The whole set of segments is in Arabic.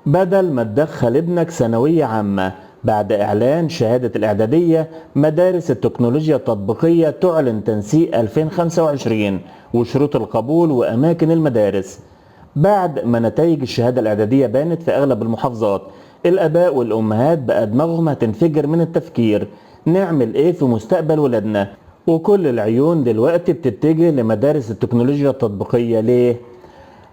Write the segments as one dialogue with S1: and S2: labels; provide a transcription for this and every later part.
S1: بدل ما تدخل ابنك ثانوية عامة بعد إعلان شهادة الإعدادية، مدارس التكنولوجيا التطبيقية تعلن تنسيق 2025 وشروط القبول وأماكن المدارس. بعد ما نتائج الشهادة الإعدادية بانت في أغلب المحافظات، الآباء والأمهات بقى دماغهم هتنفجر من التفكير، نعمل إيه في مستقبل ولادنا؟ وكل العيون دلوقتي بتتجه لمدارس التكنولوجيا التطبيقية. ليه؟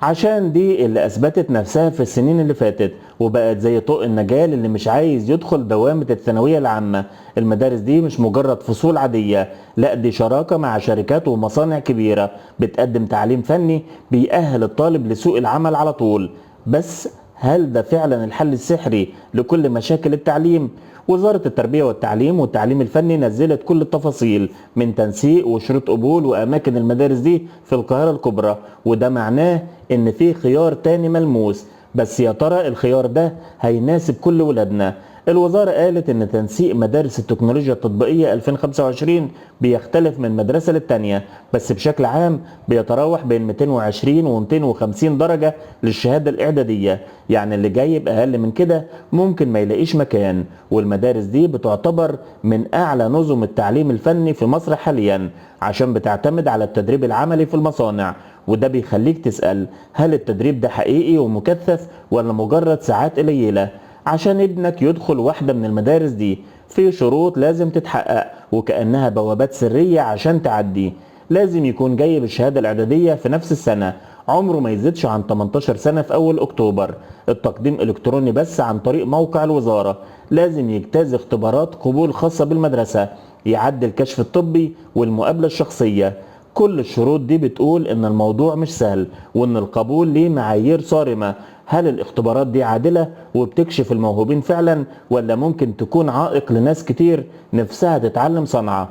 S1: عشان دي اللي اثبتت نفسها في السنين اللي فاتت وبقت زي طوق النجاة اللي مش عايز يدخل دوامة الثانوية العامة. المدارس دي مش مجرد فصول عادية، لا دي شراكة مع شركات ومصانع كبيرة بتقدم تعليم فني بيأهل الطالب لسوق العمل على طول. بس هل ده فعلا الحل السحري لكل مشاكل التعليم؟ وزارة التربية والتعليم والتعليم الفني نزلت كل التفاصيل من تنسيق وشروط قبول وأماكن المدارس دي في القاهرة الكبرى، وده معناه إن في خيار تاني ملموس. بس يا ترى الخيار ده هيناسب كل ولادنا؟ الوزارة قالت إن تنسيق مدارس التكنولوجيا التطبيقية 2025 بيختلف من مدرسة للتانية، بس بشكل عام بيتراوح بين 220 و 250 درجة للشهادة الإعدادية. يعني اللي جايب أقل من كده ممكن ما يلاقيش مكان، والمدارس دي بتعتبر من أعلى نظم التعليم الفني في مصر حاليا عشان بتعتمد على التدريب العملي في المصانع. وده بيخليك تسأل، هل التدريب ده حقيقي ومكثف ولا مجرد ساعات قليلة؟ عشان ابنك يدخل واحدة من المدارس دي في شروط لازم تتحقق وكأنها بوابات سرية عشان تعدي. لازم يكون جايب الشهادة الإعدادية في نفس السنة، عمره ما يزيدش عن 18 سنة في أول أكتوبر، التقديم إلكتروني بس عن طريق موقع الوزارة، لازم يجتاز اختبارات قبول خاصة بالمدرسة، يعدي الكشف الطبي والمقابلة الشخصية. كل الشروط دي بتقول ان الموضوع مش سهل وان القبول ليه معايير صارمة. هل الاختبارات دي عادلة وبتكشف الموهوبين فعلا، ولا ممكن تكون عائق لناس كتير نفسها تتعلم صنعة؟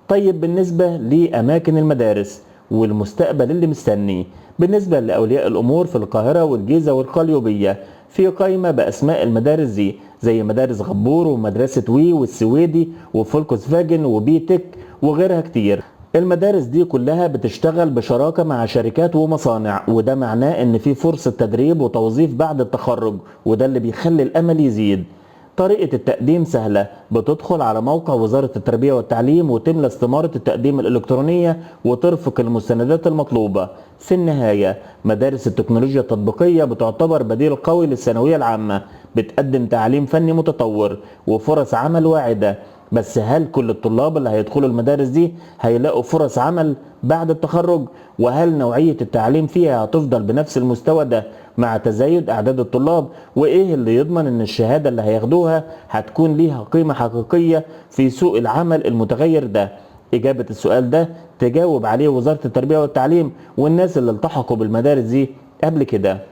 S1: طيب بالنسبة لأماكن المدارس والمستقبل اللي مستني، بالنسبة لأولياء الأمور في القاهرة والجيزة والقليوبية في قائمة بأسماء المدارس دي زي مدارس غبور ومدرسة وي والسويدي وفولكس فاجن وبيتك وغيرها كتير. المدارس دي كلها بتشتغل بشراكة مع شركات ومصانع، وده معناه ان في فرصة تدريب وتوظيف بعد التخرج، وده اللي بيخلي الامل يزيد. طريقة التقديم سهلة، بتدخل على موقع وزارة التربية والتعليم وتملى استمارة التقديم الإلكترونية وترفق المستندات المطلوبة. في النهاية مدارس التكنولوجيا التطبيقية بتعتبر بديل قوي للثانوية العامة، بتقدم تعليم فني متطور وفرص عمل واعدة. بس هل كل الطلاب اللي هيدخلوا المدارس دي هيلاقوا فرص عمل بعد التخرج؟ وهل نوعية التعليم فيها هتفضل بنفس المستوى ده مع تزايد أعداد الطلاب؟ وإيه اللي يضمن إن الشهادة اللي هياخدوها هتكون ليها قيمة حقيقية في سوق العمل المتغير ده؟ إجابة السؤال ده تجاوب عليه وزارة التربية والتعليم والناس اللي التحقوا بالمدارس دي قبل كده.